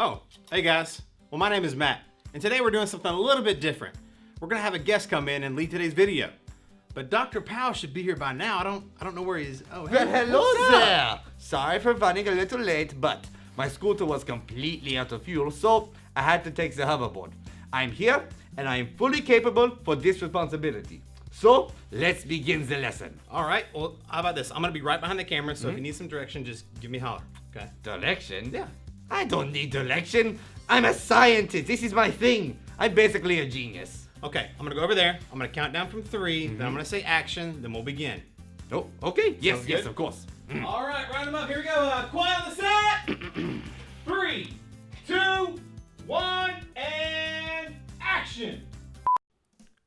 Oh, hey guys. Well, my name is Matt, and today we're doing something a little bit different. We're gonna have a guest come in and lead today's video. But Dr. POW should be here by now. I don't know where he is. Oh, hey, Well, hello what's up? there. Sorry for running a little late, but my scooter was completely out of fuel, so I had to take the hoverboard. I'm here, and I am fully capable for this responsibility. So, let's begin the lesson. All right. Well, how about this? I'm gonna be right behind the camera, so if you need some direction, just give me a holler. Okay. Direction? Yeah. I don't need direction. I'm a scientist. This is my thing. I'm basically a genius. Okay. I'm gonna go over there. I'm gonna count down from 3. Then I'm gonna say action. Then we'll begin. Oh, okay. Yes, Sounds yes, good. of course. All right. Round them up. Here we go. Quiet on the set. 3, 2, 1, and action.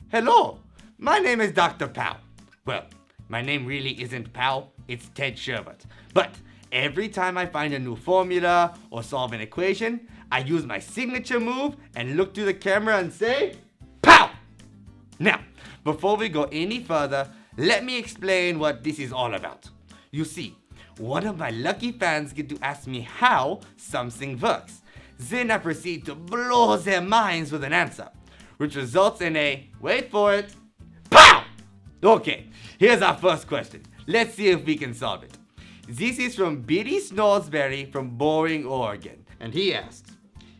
Hello, my name is Dr. POW. Well, my name really isn't POW, it's Ted Sherbert. But every time I find a new formula or solve an equation, I use my signature move and look to the camera and say, POW! Now, before we go any further, let me explain what this is all about. You see, one of my lucky fans get to ask me how something works. Then I proceed to blow their minds with an answer, which results in a, wait for it, POW! Okay, here's our first question. Let's see if we can solve it. This is from Biddy Snoresberry from Boring, Oregon. And he asks,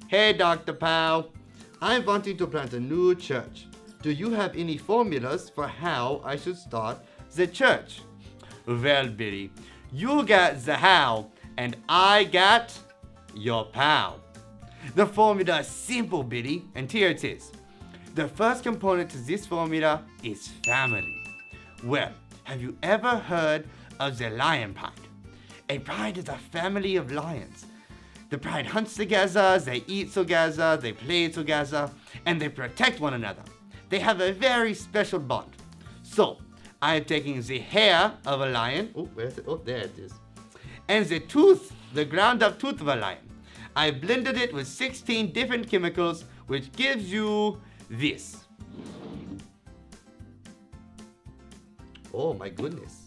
hey Dr. POW, I'm wanting to plant a new church. Do you have any formulas for how I should start the church? Well, Biddy, you got the how, and I got your POW. The formula is simple, Biddy, and here it is. The first component to this formula is family. Well, have you ever heard of the lion pride? A pride is a family of lions. The pride hunts together, they eat together, they play together, and they protect one another. They have a very special bond. So, I am taking the hair of a lion, oh, where's it? Oh, there it is. And the tooth, the ground up tooth of a lion. I blended it with 16 different chemicals, which gives you this. Oh my goodness.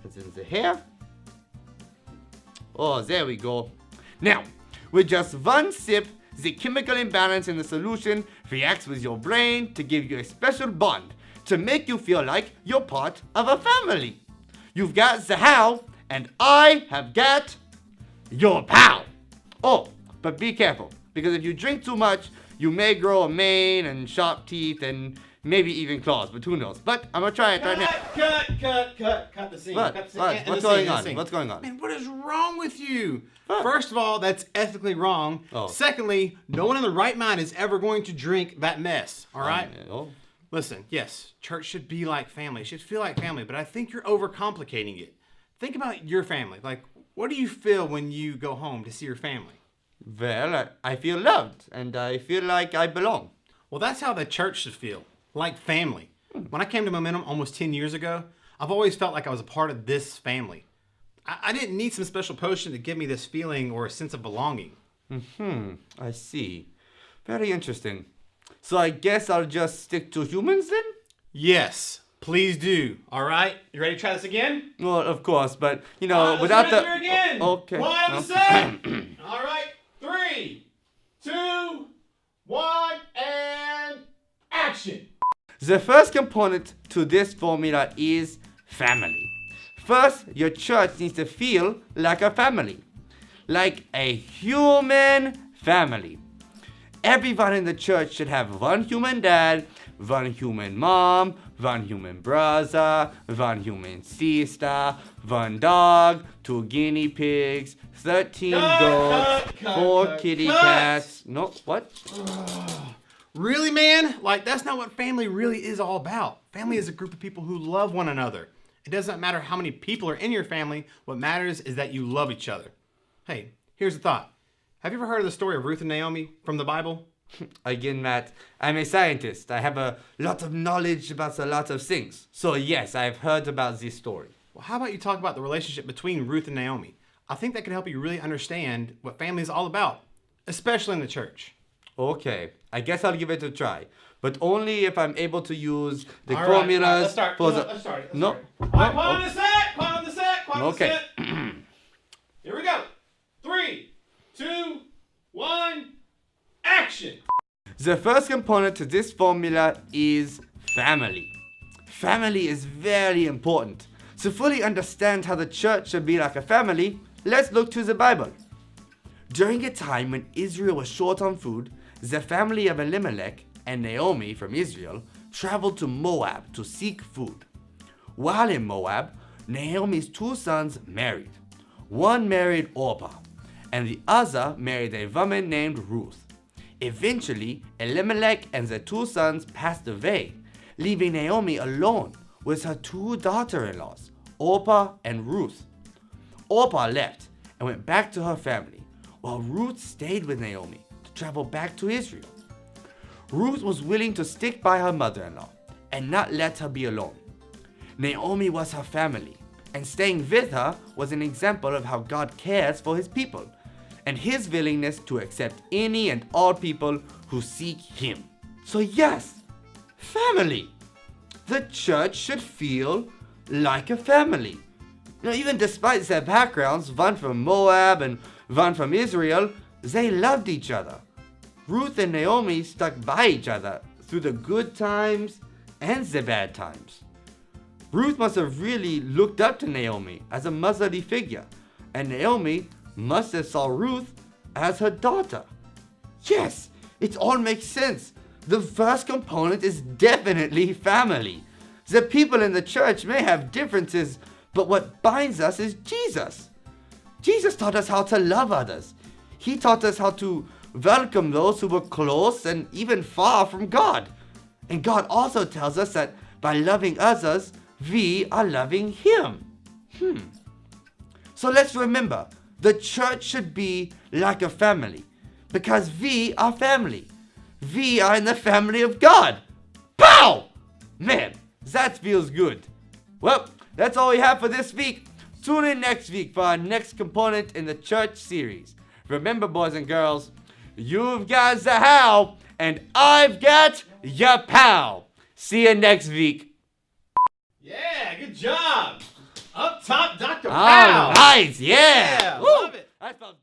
This is the hair. Oh, there we go. Now, with just one sip, the chemical imbalance in the solution reacts with your brain to give you a special bond to make you feel like you're part of a family. You've got the how, and I have got your POW. Oh, but be careful, because if you drink too much, you may grow a mane and sharp teeth and maybe even claws, but who knows? But I'm gonna try it right now. Cut the scene. What? Cut the scene. What? End What's the going scene, end the on? scene. What's going on? Man, what is wrong with you? Huh? First of all, that's ethically wrong. Oh. Secondly, no one in the right mind is ever going to drink that mess. All right? Oh. Listen, yes, church should be like family. It should feel like family, but I think you're overcomplicating it. Think about your family. Like, what do you feel when you go home to see your family? Well, I feel loved, and I feel like I belong. Well, that's how the church should feel, like family. When I came to Momentum almost 10 years ago, I've always felt like I was a part of this family. I didn't need some special potion to give me this feeling or a sense of belonging. I see. Very interesting. So I guess I'll just stick to humans then? Yes, please do. All right? You ready to try this again? Well, of course, but, you know, All right, without let's the... try it again. Okay. Quiet on the set. All right, 3, 2, 1, and action. The first component to this formula is family. First, your church needs to feel like a family. Like a human family. Everyone in the church should have one human dad, one human mom, one human brother, one human sister, one dog, 2 guinea pigs, 13 goats, 4 kitty cats. No, what? Really, man? Like, that's not what family really is all about. Family is a group of people who love one another. It doesn't matter how many people are in your family. What matters is that you love each other. Hey, here's a thought. Have you ever heard of the story of Ruth and Naomi from the Bible? Again, Matt, I'm a scientist. I have a lot of knowledge about a lot of things. So yes, I've heard about this story. Well, how about you talk about the relationship between Ruth and Naomi? I think that could help you really understand what family is all about, especially in the church. Okay, I guess I'll give it a try. But only if I'm able to use the All right, formulas let's start. for No, the... let's start. No. All right, quiet on the set. Quiet on the set. Quiet on the Okay. set. Here we go. action. The first component to this formula is family. Family is very important. To fully understand how the church should be like a family, let's look to the Bible. During a time when Israel was short on food, the family of Elimelech and Naomi from Israel traveled to Moab to seek food. While in Moab, Naomi's two sons married. One married Orpah, and the other married a woman named Ruth. Eventually, Elimelech and the two sons passed away, leaving Naomi alone with her two daughter-in-laws, Orpah and Ruth. Orpah left and went back to her family, while Ruth stayed with Naomi to travel back to Israel. Ruth was willing to stick by her mother-in-law and not let her be alone. Naomi was her family, and staying with her was an example of how God cares for his people and his willingness to accept any and all people who seek him. So yes, family. The church should feel like a family. Even despite their backgrounds, one from Moab and one from Israel, they loved each other. Ruth and Naomi stuck by each other through the good times and the bad times. Ruth must have really looked up to Naomi as a motherly figure, and Naomi must have saw Ruth as her daughter. Yes, it all makes sense. The first component is definitely family. The people in the church may have differences, but what binds us is Jesus. Jesus taught us how to love others. He taught us how to welcome those who were close and even far from God. And God also tells us that by loving others, we are loving Him. So let's remember, the church should be like a family because we are family. We are in the family of God. POW! Man, that feels good. Well, that's all we have for this week. Tune in next week for our next component in the church series. Remember, boys and girls, you've got the how, and I've got your POW. See you next week. Yeah, good job. Up top, Dr. All Powell. right, yeah. Yeah, love it. That felt